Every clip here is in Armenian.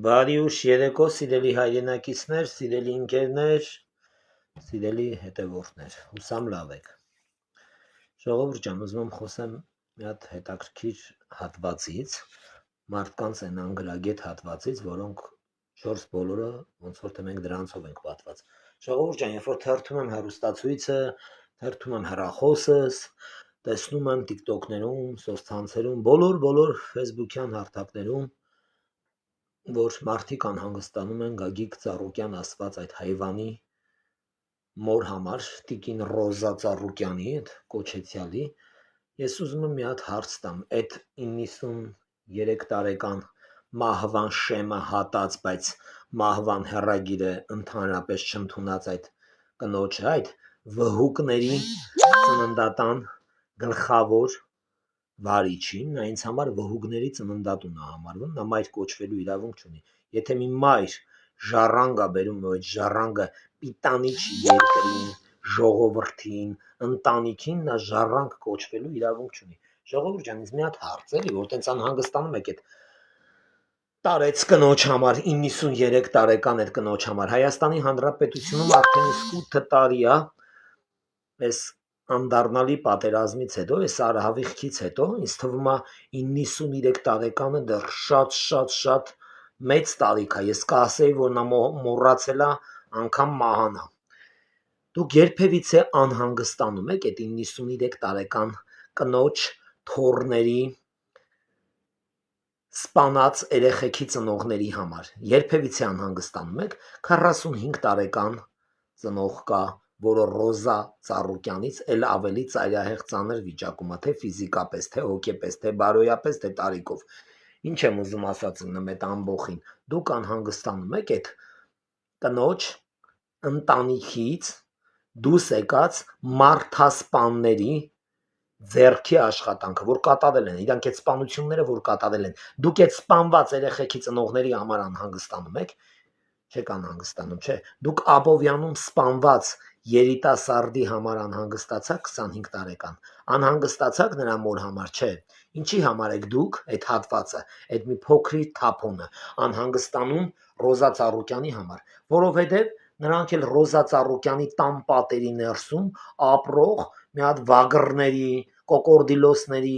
Բարի ուշ երեկո, սիրելի հայրենակիցներ, սիրելի ընկերներ, սիրելի հետևորդներ, հուսամ լավ եք։ Ժողովուրդ ջան, ուզում եմ խոսեմ մի հատ հետաքրքիր հատվածից, մարդկանց այն անգրագետ հատվածից, որոնք շորս բոլորը ոնց որ թե մենք դրանցով ենք պատված։ Ժողովուրդ ջան, երբ որ թերթում եմ հեռուստացույցը, թերթում եմ հեռախոսս, տեսնում եմ TikTok-ներում, սոցցանցերում, բոլոր Facebook-յան հարթակներում, որ մարդիկ անհանգստանում են Գագիկ Ծառուկյան ասված այդ հայվանի մոր համար, տիկին Ռոզա Ծառուկյանի, այդ կոչեցյալի, ես ուզում եմ մի հատ հարց տամ, այդ 93 տարեկան մահվան շեմը հատած, բայց մահվան հեռագիրը ընդհանրապես չընդունած այդ կնոջը, այդ վհուկների ծննդատան գլխավոր վարիչին, նա ինձ համար վհուկների ծննդատուն է համարվում, նա մայր կոչվելու իրավունք չունի։ Եթե մի մայր ժառանգ է բերում, ու այդ ժառանգը պիտանի չի երկրին, ժողովրդին, ընտանիքին, նա ժառանգ կոչվելու իրավունք չունի։ Ժողովուրդ ջան, ինձ մի հատ հարց էլի, որ տենց անհանգստանում եք այդ տարեց կնոջ համար, 93 տարեկան այդ կնոջ համար։ Հայաստանի Հանրապետությունում արդեն իսկ 8 տարի է, այս անդառնալի պատերազմից հետո, այս արհավիրքից հետո, ինձ թվում է 93 տարեկանը դեռ շատ մեծ տարիք է, ես կասեի, որ նա մոռացել է անգամ մահանա։ Դուք երբևիցե անհանգստանում եք այդ 93 տարեկան կնոջ թոռների սպանած երեխեքի ծնողների համար, երբևիցե անհանգստանում եք, 45 տարեկան ծնող կա, որը Ռոզա Ծառուկյանից էլ ավելի ծայրահեղ ծանր վիճակում է, թե ֆիզիկապես, թե հոգեպես, թե բարոյապես, թե տարիքով։ Ինչ եմ ուզում ասած այդ ամբողջին, դուք անհանգստանում եք այդ կնոջ ընտանիքից դուրս եկած մարդասպանների ձեռքի աշխատանքը, որ կատարել են, իրանք այդ սպանությունները, որ կատարել են, դուք այդ սպանված երեխեքի ծնողների համար անհանգստանում եք, չեք անհանգստանում, չէ, դուք Աբովյանում սպանված երիտասարդի համար անհանգստացաք 25 տարեկան, անհանգստացաք նրա մոր համար, չէ, ինչի համար եք դուք այդ հատվածը, այդ մի փոքրիկ թափոնը անհանգստանում Ռոզա Ծառուկյանի համար, որովհետև նրանք էլ Ռոզա Ծառուկյանի տան պատերի ներսում ապրող մի հատ վագրների, կոկորդիլոսների,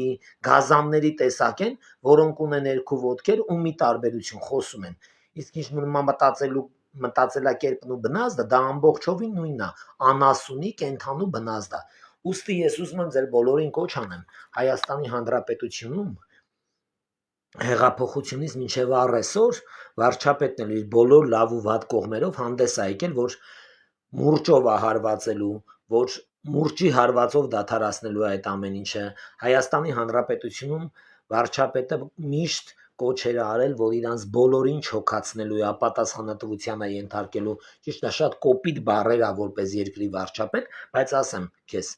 գազանների տեսակ են, որոնք ունեն երկու ոտքեր ու մի տարբերություն խոսում են։ Իսկ ինչ մտածելակերպն ու բնազդը դա ամբողջովին նույնն է, անասունի կենթանու բնազդ է։ Ուստի ես ուզում եմ ձեր բոլորին կոչ անեմ Հայաստանի Հանրապետությունում հեղափոխությունից մինչև առեսօր վարչապետն էլ իր բոլոր լավ ու վատ կողմերով հանդես է եկել, որ մուրճով է հարվածելու, որ մուրճի հարվածով դադարեցնելու այդ ամեն ինչը։ Հայաստանի Հանրապետությունում վարչապետը միշտ կոչեր արել, որ իրանց բոլորին չոքացնելու է, ապատասխանատվության է ենթարկելու, ճիշտ է, շատ կոպիտ բառեր է որպես երկրի վարչապետ, բայց ասեմ քեզ,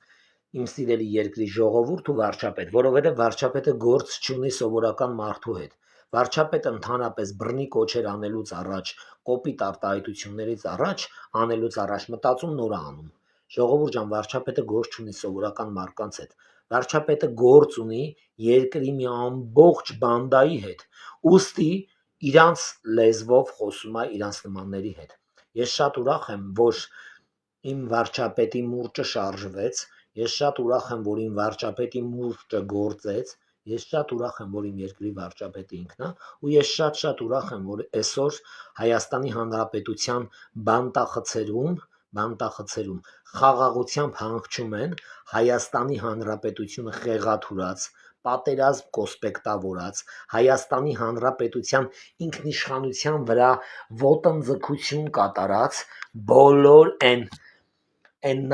իմ սիրելի երկրի ժողովուրդ ու վարչապետ, որովհետև վարչապետը գործ չունի սովորական մարդու հետ։ Վարչապետը ընդհանրապես բռնի կոչեր անելուց առաջ, կոպիտ արտահայտություններից առաջ, անելուց առաջ մտածում նոր անում։ Ժողովուրդ ջան, վարչապետը գործ չունի սովորական մարդկանց հետ։ Վարչապետը գործ ունի երկրի մի ամբողջ բանդայի հետ, ուստի իրանց լեզվով խոսում է իրանց նմանների հետ։ Ես շատ ուրախ եմ, որ իմ վարչապետի մուրճը շարժվեց, ես շատ ուրախ եմ, որ իմ վարչապետի մուրճը գործեց, ես շատ ուրախ եմ, որ իմ երկրի վարչապետը ինքն է, ու ես շատ ուրախ եմ, որ այսօր Հայաստանի Հանրապետության բանտախցերում խաղաղությամբ հանգչում են Հայաստանի Հանրապետությունը խեղաթուրած, պատերազմ կոսպեկտավորած, Հայաստանի Հանրապետության ինքնիշխանության վրա ոտնձգություն կատարած բոլոր այն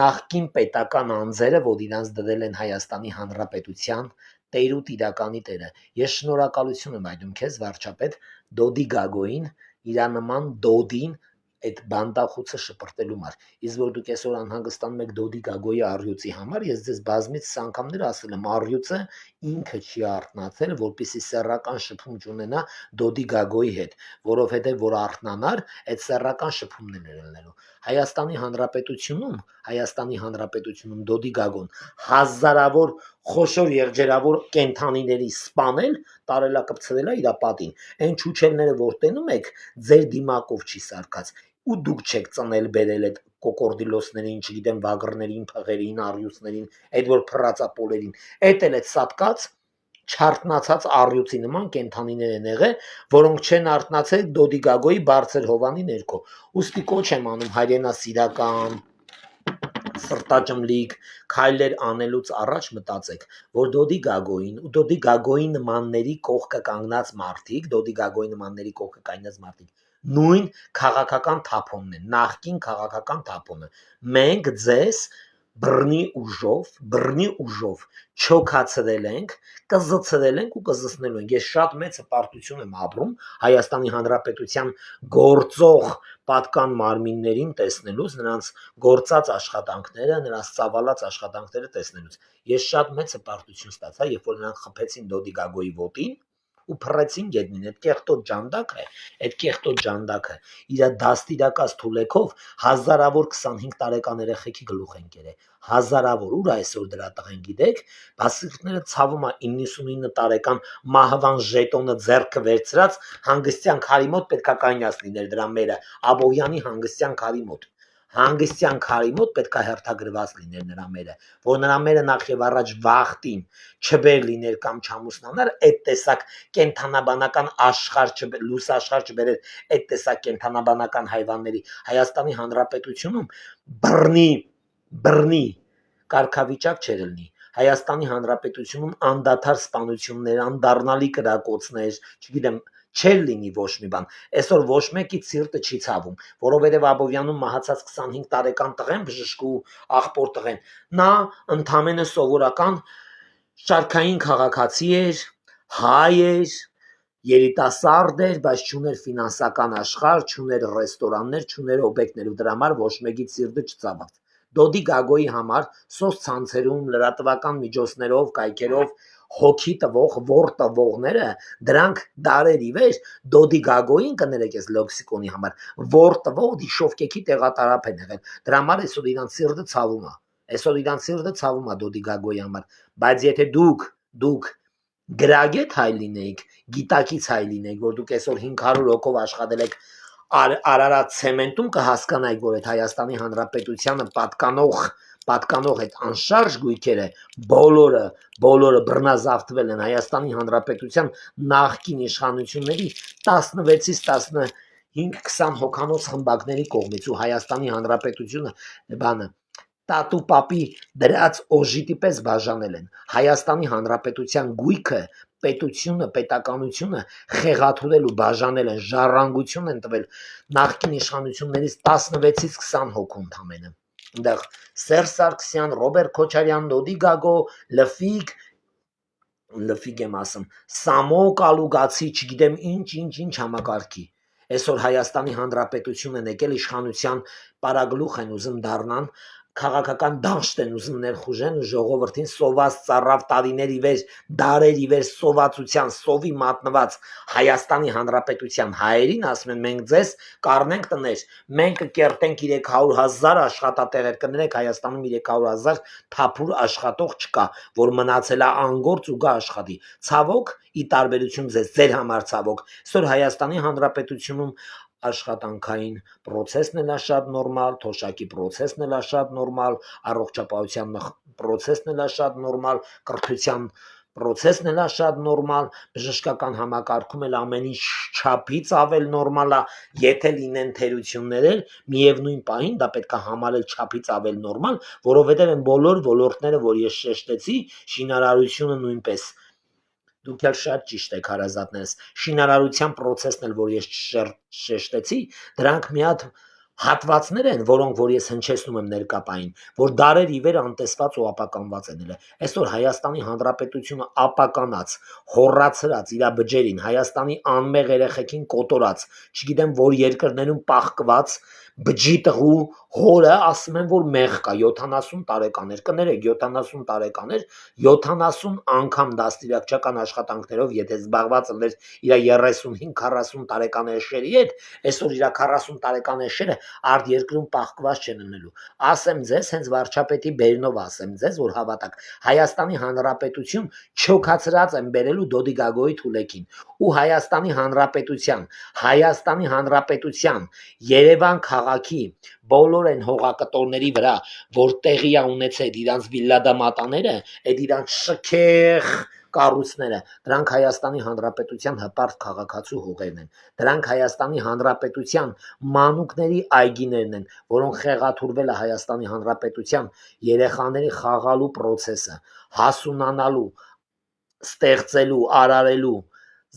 նախկին պետական անձերը, որ իրանց դրել են Հայաստանի Հանրապետության տեր ու տիրականի տերը։ Ես շնորհակալություն եմ այդում քեզ, վարչապետ Դոդի Գագոյին, իրա նման դոդին այդ բանտախուցը շպրտելու համար։ Իսկ որ դուք այսօր անհանգստանում եք Դոդի Գագոյի առյուծի համար, ես ձեզ բազմիցս անգամներ ասել եմ, առյուծը ինքը չի արթնացել, որպեսզի սեռական շփում չունենա Դոդի Գագոյի հետ, որովհետև որ արթնանար, այդ սեռական շփումն էր ելնելու։ Հայաստանի Հանրապետությունում Դոդի Գագոն հազարավոր խոշոր եղջերավոր կենթանիների սպանել, տարելակպցրել է իր պատին։ Այն չուչելները որ տենում եք, ձեր դիմակով չի սարկած։ Ու դուք չեք ծնել բերել այդ կոկորդիլոսներին, չգիտեմ, վագրներին, փղերին, առյուծներին, այդ որ փռածապոլերին, այդ էլ այդ սատկած չարթնացած առյուծի նման կենթանիներ են եղել, որոնք չեն արթնացել Դոդի Գագոյի բարձր հովանի ներքո։ Ուստի կոչ եմ անում հայրենասիրական, սրտաճմլիկ քայլեր անելուց առաջ մտածեք, որ Դոդի Գագոյին ու Դոդի Գագոյի նմանների կողքը կանգնած մարդիկ նույն քաղաքական թափոնն են, նախկին քաղաքական թափոնը։ Մենք ձեզ բռնի ուժով չոքացրել ենք, կզցրել ենք ու կզցնելու ենք։ Ես շատ մեծ հպարտություն եմ ապրում Հայաստանի Հանրապետության գործող պատկան մարմիններին տեսնելուց, նրանց գործած աշխատանքները, նրանց ծավալած աշխատանքները տեսնելուց։ Ես շատ մեծ հպարտություն ստացա, երբ որ նրանք խփեցին Դոդի Գագոյի ոտին ու փռեցին գետնին։ Այդ կեղտոտ ջանդակը իր դաստիարակած թուլեքով հազարավոր 25 տարեկան երեխեքի գլուխ են կերել։ Հազարավոր, ուր այսօր դրա տղեն գիտեք, բասիկները ցավում է 99 տարեկան մահվան ժետոնը ձեռքը վերցրած հանգստյան քարի մոտ պետքա կայնած լիներ դրա մերը, Աբովյանի հանգստյան քարի մոտ։ Հանգստյան քարի մոտ պետքա հերթագրված լիներ նրա մերը, որ նրա մերը նախ եւ առաջ վախտին չբեր լիներ կամ չամուսնանար, այդ տեսակ կենթանաբանական աշխարհ լույս աշխարհ չբերեր այդ տեսակ կենթանաբանական հայվանների Հայաստանի Հանրապետությունում բռնի կարգավիճակ չէր լինի։ Հայաստանի Հանրապետությունում անդադար սպանություններ, անդառնալի կրակոցներ, չգիտեմ, չէր լինի ոչ մի բան։ Այսօր ոչ մեկի ցիրտը չի ցավում, որովհետև Աբովյանում մահացած 25 տարեկան տղեն, բժշկու աղբոր տղեն, նա ընդամենը սովորական շարքային քաղաքացի էր, հայ էր, երիտասարդ էր, բայց չուներ ֆինանսական աշխարհ, չուներ ռեստորաններ, չուներ օբյեկտներ ու դրա համար ոչ մեկի ցիրտը չցավաց։ Դոդի Գագոյի համար սոցցանցերում լրատվական միջոցներով, կայքերով հոգի տվող, որ տվողները, դրանք դարերի վեր Դոդի Գագոյին կներեք ես լեքսիկոնի համար, որ տվող դիշովկեքի տեղատարապ են եղել։ Դրա համար այսօր իրանց ցիրտը ցավում է։ Այսօր իրանց ցիրտը ցավում է Դոդի Գագոյի համար, բայց եթե դուք գրագետ հայ լինեիք, գիտակից հայ լինեիք, որ դուք այսօր 500 հոգով աշխատել եք Արարատ ցեմենտում, կհասկանայիք, որ այդ Հայաստանի Հանրապետությանը պատկանող այդ անշարժ գույքերը բոլորը բռնազավթվել են Հայաստանի Հանրապետության նախկին իշխանությունների 16-ից 15-20 հոգանոց խմբակների կողմից ու Հայաստանի Հանրապետությունը բանը տատու պապի դրած օժիտի պես բաժանել են։ Հայաստանի Հանրապետության գույքը, պետությունը, պետականությունը խեղաթուրել ու բաժանել են, ժառանգություն են տվել նախկին իշխանություններից 16-ից 20 հոգու ընդամենը։ Այնտեղ Սերժ Սարգսյան, Ռոբերտ Քոչարյան, Դոդի Գագո, լֆիկ եմ ասում, Սամո Կալուգացի, չգիտեմ ինչ համակարգի։ Այսօր Հայաստանի Հանրապետությունն եկել իշխանության պարագլուխ են ուզում դառնան, քաղաքական դաշտ են ուզում ներխուժեն ու ժողովրդին սոված ծառավ տարիների վեր, դարերի վեր սովածության, սովի մատնված Հայաստանի Հանրապետության հայերին ասում են մենք ձեզ կառնենք տներ, մենք կկերտենք 300,000 աշխատատեղեր, կներեք Հայաստանում 300,000 թափուր աշխատող չկա, որ մնացել է անգործ ու գա աշխատի։ Ցավոք, ի տարբերություն ձեր համար ցավոք, այսօր Հայաստանի Հանրապետությունում աշխատանքային պրոցեսն էլ է շատ նորմալ, թոշակի պրոցեսն էլ է շատ նորմալ, առողջապահության պրոցեսն էլ է շատ նորմալ, կրթության պրոցեսն էլ է շատ նորմալ, բժշկական համակարգում էլ ամեն ինչ չափից ավել նորմալ է, եթե լինեն թերություններ, միևնույն պահին դա պետք է համարել չափից ավել նորմալ, որովհետև այն բոլոր ոլորտները, որ ես շեշտեցի, շինարարությունը նույնպես դուք էլ շատ ճիշտ եք հարազատներս, շինարարության պրոցեսն էլ, որ ես շեշտեցի, դրանք մի հատ հատվածներ են, որոնք որ ես հնչեցնում եմ ներկապային, որ դարեր ի վեր անտեսված ու ապականված են ելել։ Այսօր Հայաստանի Հանրապետությունը ապականած, հոռացրած իր բջերին, Հայաստանի անմեղ երեխեքին կոտորած, չգիտեմ որ երկրներում պահկված, բջի տղու հորը ասում են որ մեղ կա 70 տարեկան էր կներեք 70 տարեկան էր 70 անգամ դաստիարակչական աշխատանքներով եթե զբաղված էր իր 35-40 տարեկան էշերի հետ այսօր իր 40 տարեկան էշերը արդ երկրում պահկված չեն ունելու ասեմ ձեզ հենց վարչապետի բերնով ասեմ ձեզ որ հավատակ Հայաստանի Հանրապետություն չոքացրած են բերելու Դոդի Գագոյի Թուլեկին ու Հայաստանի Հանրապետության Երևան քաղաքի բոլոր են հողակտորների վրա որ տեղի է ունեցել իրանց վիլլադամատաները այդ իրանց շքեղ կառույցները դրանք Հայաստանի Հանրապետության հպարտ քաղաքացու հողերն են դրանք Հայաստանի Հանրապետության մանուկների այգիներն են որոնք խեղաթուրվել է Հայաստանի Հանրապետության երեխաների խաղալու process-ը հասունանալու ստեղծելու արարելու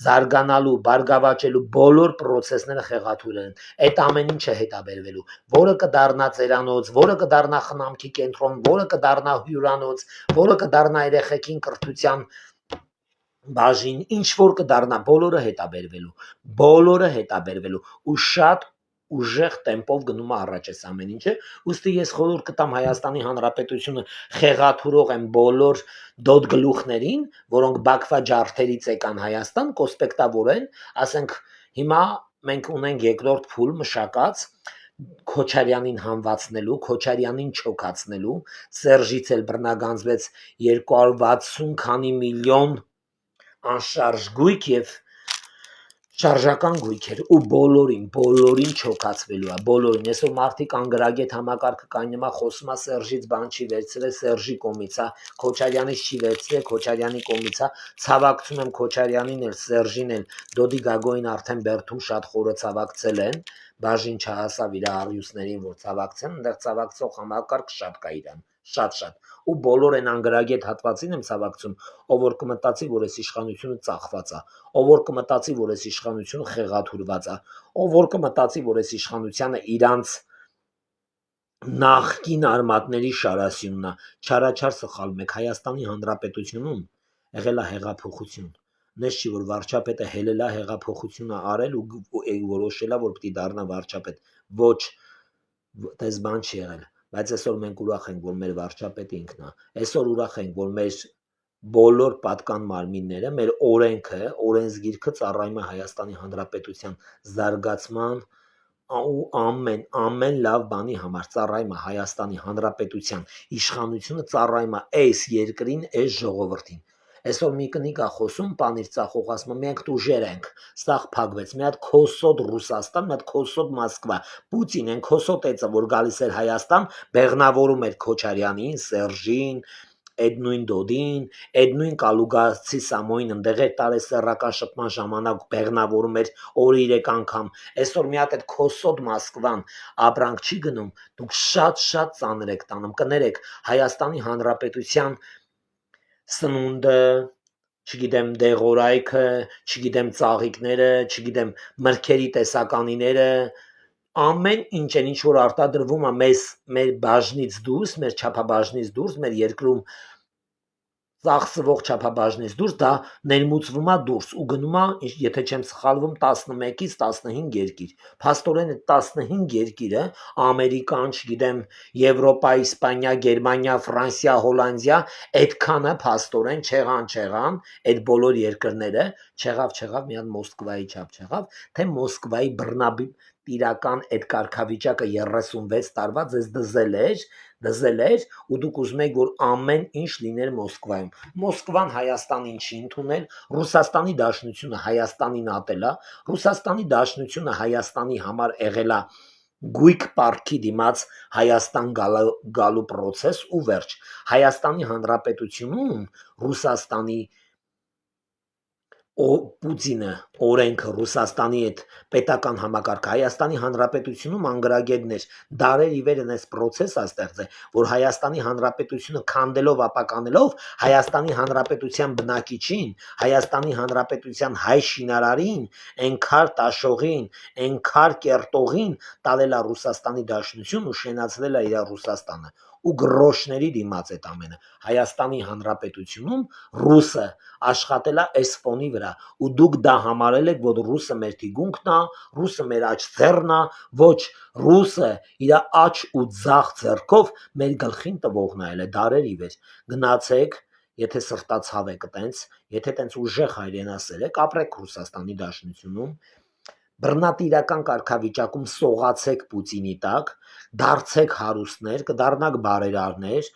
զարգանալու, բարգավաճելու բոլոր process-ները խեղաթյուրել են։ Այդ ամեն ինչը հետաբերվելու, որը կդառնա ծերանոց, որը կդառնա խնամքի կենտրոն, որը կդառնա հյուրանոց, որը կդառնա երեխեքին կրթության բաժին, ինչ որ կդառնա, բոլորը հետաբերվելու ու շատ ուժեղ տեմպով գնում է առաջ այս ամեն ինչը, ուստի ես խորհուրդ կտամ Հայաստանի Հանրապետությունը խեղաթուրող են բոլոր դոտ գլուխներին, որոնք Բաքվա ջարդերից եկան Հայաստան, կոսպեկտավորեն, ասենք հիմա մենք ունենք երկրորդ փուլ մշակած Քոչարյանին հանվածնելու, Քոչարյանին չոքացնելու, Սերժից էլ բռնագանձվեց 260 քանի միլիոն անշարժ գույք եւ շարժական գույքեր ու բոլորին չոքացվելու է բոլորին այսօր մարդիկ անգրագետ համակարգը կայնումա խոսում է Սերժից բան չի վերցրել Սերժի կողմից է Քոչարյանից չի վերցրել Քոչարյանի կողմից է ցավակցում եմ Քոչարյանին էլ Սերժին էլ Դոդի Գագոյին արդեն բերդում շատ խորը ցավակցել են բաժին չհասավ իր առյուծներին որ ցավակցեն այնտեղ ցավակցող համակարգ շատ կա իրան շատ ու բոլոր են անգրագետ հատվածին եմ ցավակցում ով որ կմտածի որ այս իշխանությունը ծախված է ով որ կմտածի որ այս իշխանությունը խեղաթուրված է ով որ կմտածի որ այս իշխանությանը իրանց նախկին արմատների շարասյունն է չարաչար սխալում եք Հայաստանի Հանրապետությունում եղել է հեղափոխություն նես չի որ վարչապետը հելել է հեղափոխությունը արել ու որոշել է որ պիտի դառնա վարչապետ ոչ դες բան չի եղել բայց այսօր մենք ուրախ ենք որ մեր վարչապետը ինքն է այսօր ուրախ ենք որ մեր բոլոր պատկան մարմինները մեր օրենքը օրենսգիրքը ծառայում է Հայաստանի Հանրապետության զարգացման ու ամեն լավ բանի համար ծառայում է Հայաստանի Հանրապետության իշխանությունը ծառայում է այս երկրին այս ժողովրդին այսօր մի կնիկ է խոսում պանիր ծախող ասում մենք դուժեր ենք սաղ փակվեց մի հատ քոսոտ Ռուսաստան մի հատ քոսոտ Մոսկվա Պուտին են քոսոտ էծը որ գալիս էր Հայաստան բեղնավորում էր Քոչարյանին Սերժին այդ նույն Դոդին, այդ նույն Կալուգացի Սամոյին ընդեղ էր տարեսեռական շփման ժամանակ բեղնավորում էր օրը 3 անգամ։ Այսօր մի հատ այդ քոսոտ Մոսկվան ապրանք չի գնում, դուք շատ ծանր եք տանում։ Կներեք Հայաստանի Հանրապետության սնունդը, չգիտեմ դեղորայքը, չգիտեմ ծաղիկները, չգիտեմ մրգերի տեսականիները ամեն ինչ են ինչ որ արտադրվում է մեր բաժնից դուրս, մեր չափաբաժնից դուրս, մեր երկրում ծախսվող չափաբաժնից դուրս դա ներմուծվում է դուրս ու գնում է, եթե չեմ սխալվում 11-ից 15 երկիր։ Փաստորեն այդ 15 երկիրը Ամերիկան, չգիտեմ, Եվրոպա, Իսպանիա, Գերմանիա, Ֆրանսիա, Հոլանդիա, այդքանը փաստորեն չեղան, այդ բոլոր երկրները չեղավ մի հատ Մոսկվայի չափ չեղավ, թե Մոսկվայի բռնատիրական այդ կարգավիճակը 36 տարվա ձեզ դզել էր ու դուք ուզում եք որ ամեն ինչ լիներ Մոսկվայում։ Մոսկվան Հայաստանին չի ընդունել, Ռուսաստանի Դաշնությունը Հայաստանին ատել է, Ռուսաստանի Դաշնությունը Հայաստանի համար եղել է գույք պարտքի դիմաց Հայաստան գալու process ու վերջ։ Հայաստանի Հանրապետությունում Ռուսաստանի Պուտինը օրենքը Ռուսաստանի այդ պետական համակարգը Հայաստանի Հանրապետությունում անգրագետներ դարեր ի վեր այս process է ստեղծել, որ Հայաստանի Հանրապետությունը քանդելով ապականելով Հայաստանի Հանրապետության բնակիչին, Հայաստանի Հանրապետության հայ շինարարին, այնքար տաշողին, այնքար կերտողին տալել է Ռուսաստանի Դաշնություն ու շենացրել է իր Ռուսաստանը։ ու գրոշների դիմաց այդ ամենը։ Հայաստանի Հանրապետությունում ռուսը աշխատել է այս ֆոնի վրա ու դուք դա համարել եք, որ ռուսը մեր թիկունքն է, ռուսը մեր աջ ձեռն է, ոչ, ռուսը իր աջ ու ձախ ձեռքով մեր գլխին տվողն է դարերի վեր։ Գնացեք, եթե սրտացավ եք տենց, եթե տենց ուժեղ հայրենասեր եք, ապրեք Ռուսաստանի Դաշնությունում, բռնատիրական կարգավիճակում սողացեք Պուտինի տակ, դարձեք հարուստներ, կդառնաք բարերարներ,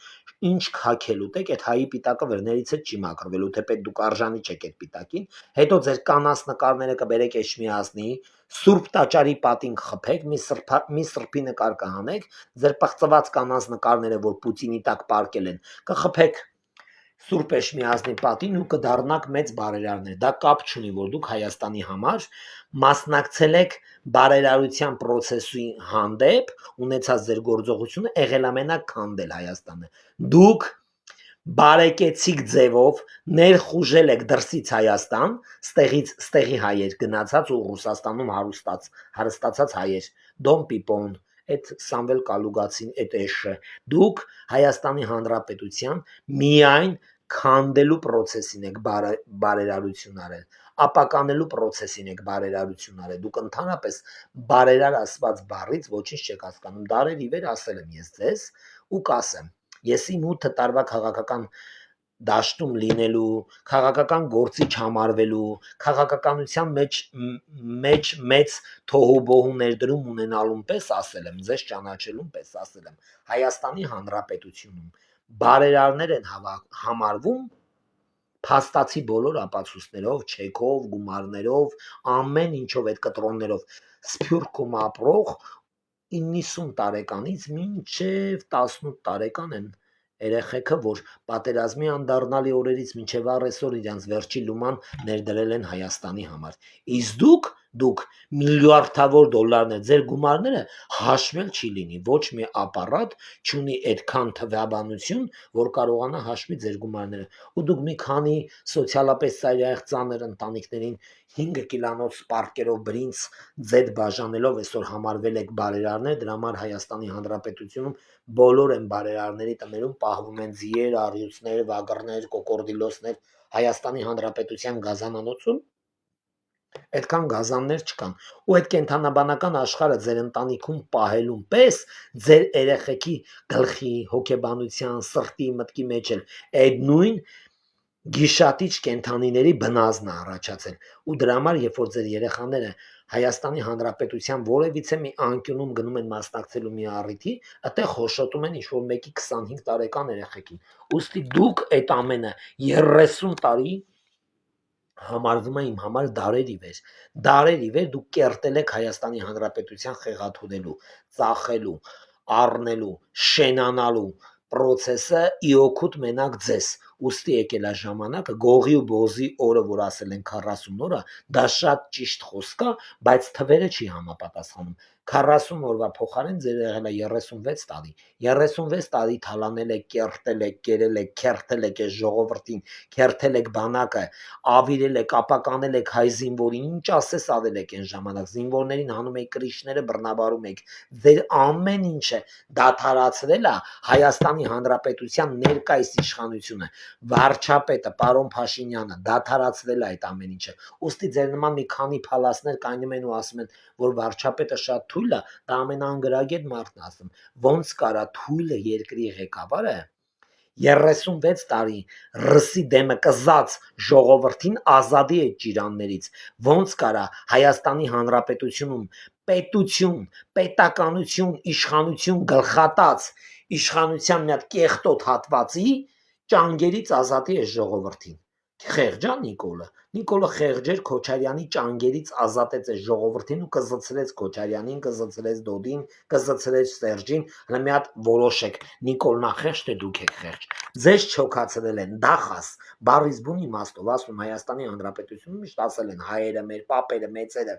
ինչ քաքելու տեք, այդ հայի պիտակը վերներից չի մաքրվելու, թեպետ դուք արժանի չեք այդ պիտակին, հետո ձեր կանանց նկարները կբերեք Էջմիածնի, Սուրբ տաճարի պատին կխփեք, մի սրբի նկար կհանեք, ձեր պղծված կանանց նկարները, որ Պուտինի տակ պարկել են, կխփեք Սուրբ Էջմիածնի պատին ու կդառնաք մեծ բարերարներ։ Դա կապ չունի, որ դուք Հայաստանի համար մասնակցել եք բարերարության process-ի հանդեպ, ունեցած ձեր գործողությունը եղել ամենակ քանդել Հայաստանը։ Դուք բարեկեցիկ ձևով ներխուժել եք դրսից Հայաստան, ստեղի հայեր գնացած ու Ռուսաստանում հարստացած հայեր, Դոն Պիպոն, այդ Սամվել Կալուգացին, այդ էշը, դուք Հայաստանի Հանրապետության միայն քանդելու process-ին եք բարերարություն արել, ապականելու process-ին եք բարերարություն արել, դուք ընդհանրապես բարերար ասված բառից ոչինչ չեք հասկանում, դարերի վեր ասել եմ ես ձեզ ու կասեմ, ես իմ 8 տարվա քաղաքական դաշտում լինելու, քաղաքական գործի չհամարվելու, քաղաքականության մեջ մեծ թոհուբոհու ներդրում ունենալուն պես ասել եմ, ձեզ ճանաչելուն պես ասել եմ, Հայաստանի Հանրապետությունում բարերարներ են համարվում փաստացի բոլոր ապացույցներով, չեքով, գումարներով, ամեն ինչով այդ կտրոններով Սփյուռքում ապրող 90 տարեկանից մինչև 18 տարեկան են երեխեքը, որ պատերազմի անդառնալի օրերից մինչև առեսօր իրանց վերջի լուման ներդրել են Հայաստանի համար։ Իսկ դուք միլիարդավոր դոլարներ, ձեր գումարները հաշվել չի լինի, ոչ մի ապարատ չունի այդքան թվաբանություն, որ կարողանա հաշվի ձեր գումարները։ Ու դուք մի քանի սոցիալապես ծայրահեղ ծանր ընտանիքներին 5 կիլանոց պարկերով բրինձ ձետ բաժանելով այսօր համարվել եք բարերարներ, դրա համար Հայաստանի Հանրապետությունում բոլոր են բարերարների տներում պահվում են ձիեր, առյուծներ, վագրներ, կոկորդիլոսներ, Հայաստանի Հանրապետության գազանանոցում այդքան գազաններ չկան ու այդ կենթանաբանական աշխարհը ձեր ընտանիքում պահելուն պես ձեր երեխեքի գլխի, հոգեբանության, սրտի, մտքի մեջ էլ այդ նույն գիշատիչ կենթանիների բնազն է առաջացել ու դրա համար երբ որ ձեր երեխաները Հայաստանի Հանրապետության որևիցե մի անկյունում գնում են մասնակցելու մի առիթի, այդտեղ հոշոտում են ինչ-որ մեկի 25 տարեկան երեխեքին։ Ուստի դուք այդ ամենը 30 տարի համարվում է իմ համար դարերի վեր դուք կերտել եք Հայաստանի Հանրապետության խեղաթյուրելու, ծախելու, առնելու, շենանալու process-ը իօքուտ մենակ ձեզ, ուստի եկել է ժամանակը գողի ու բոզի օրը, որ ասել են 40 օրը, դա շատ ճիշտ խոսք է, բայց թվերը չի համապատասխանում, 40 օրվա փոխարեն ձեր եղել է 36 տարի, 36 տարի թալանել եք, կերտել եք, կերել եք, քերթել եք այս ժողովրդին, քերթել եք բանակը, ավիրել եք, ապականել եք հայ զինվորին, ինչ ասես արել եք այն ժամանակ, զինվորներին հանում եք կրիչները, բռնաբարում եք, ձեր ամեն ինչը դադարացրել է Հայաստանի Հանրապետության ներկայիս իշխանությունը, վարչապետը, պարոն Փաշինյանը դադարացրել է այդ ամեն ինչը, ուստի ձեր նման մի քանի փալասներ կայնում են ու ասում են, որ վարչապետը շատ թույլ է, դա ամենաանգրագետ մարդն է ասում, ոնց կարա թույլը երկրի ղեկավարը 36 տարի ռսի դեմը կզած ժողովրդին ազատի այդ ճիրաններից, ոնց կարա Հայաստանի Հանրապետությունում պետություն, պետականություն, իշխանություն գլխատած, իշխանության մի հատ կեղտոտ հատվածի ճանգերից ազատի այս ժողովրդին։ Խեղճա Նիկոլը խեղճեր Քոչարյանի ճանգերից ազատեց այս ժողովրդին ու կզցրեց Քոչարյանին, կզցրեց Դոդին, կզցրեց Սերժին, հələ մի հատ որոշեք, Նիկոլն է խեղճ, թե դուք եք խեղճ։ Ձեզ չոքացրել են դախաս, բառից բուն իմաստով, ասում Հայաստանի Հանրապետությունում միշտ ասել են հայերը, մեր պապերը, մեծերը,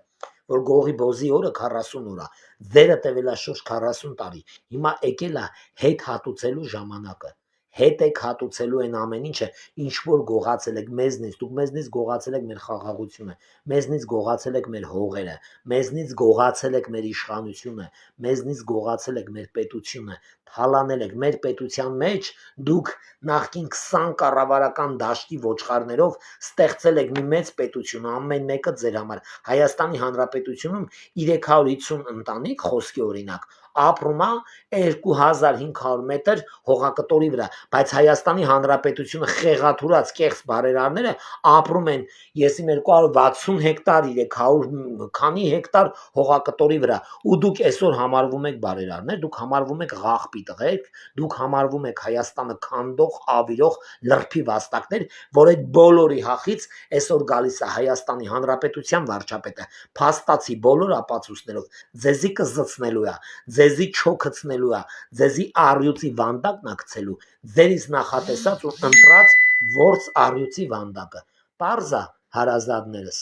որ գողի բոզի օրը 40 օր է, ձերը տևել է շուրջ 40 տարի, հիմա եկել է հետ հատուցելու ժամանակը, հետ եք հատուցելու այն ամեն ինչը, ինչ որ գողացել եք մեզնից, դուք մեզնից գողացել եք մեր խաղաղությունը, մեզնից գողացել եք մեր հողերը, մեզնից գողացել եք մեր իշխանությունը, մեզնից գողացել եք մեր պետությունը, թալանել եք մեր պետության մեջ, դուք նախկին 20 կառավարական դաշտի ոչխարներով ստեղծել եք մի մեծ պետություն, ամեն մեկը ձեր համար։ Հայաստանի Հանրապետությունում 350 ընտանիք, խոսքի օրինակ, ապրում է 2500 մետր հողակտորի վրա, բայց Հայաստանի Հանրապետությունը խեղաթուրած կեղծ բարերարները ապրում են եսի 260 հեկտար, 300 քանի հեկտար հողակտորի վրա, ու դուք այսօր համարվում եք բարերարներ, դուք համարվում եք աղախպի տղերք, դուք համարվում եք Հայաստանը քանդող, ավիրող լրփի վաստակներ, որ այդ բոլորի հախից այսօր գալիս է Հայաստանի Հանրապետության վարչապետը, փաստացի բոլոր ապացույցներով ձեզի կզցնելու է, ձեզի չոքցնելու է, ձեզի առյուծի վանդակն ակցելու, ձերից նախատեսած ու ընտրած որց առյուծի վանդակը։ Պարզա հարազատներս,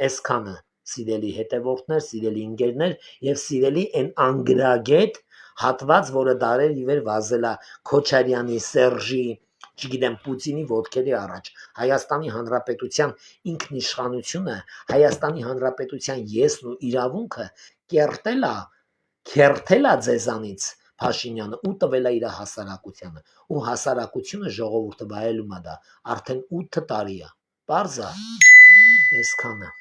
այսքանը սիրելի հետևորդներ, սիրելի ընկերներ եւ սիրելի այն անգրագետ հատված, որը դարեր ի վեր վազել է Քոչարյանի, Սերժի, չգիտեմ Պուտինի ոտքերի առաջ։ Հայաստանի Հանրապետության ինքնիշխանությունը, Հայաստանի Հանրապետության եսն ու իրավունքը կերտել է, քերթել է ձեզանից Փաշինյանը ու տվել է իր հասարակությանը, ու հասարակությունը ժողովուրդը վայելում է դա արդեն 8 տարի է։ Պարզա այսքանը։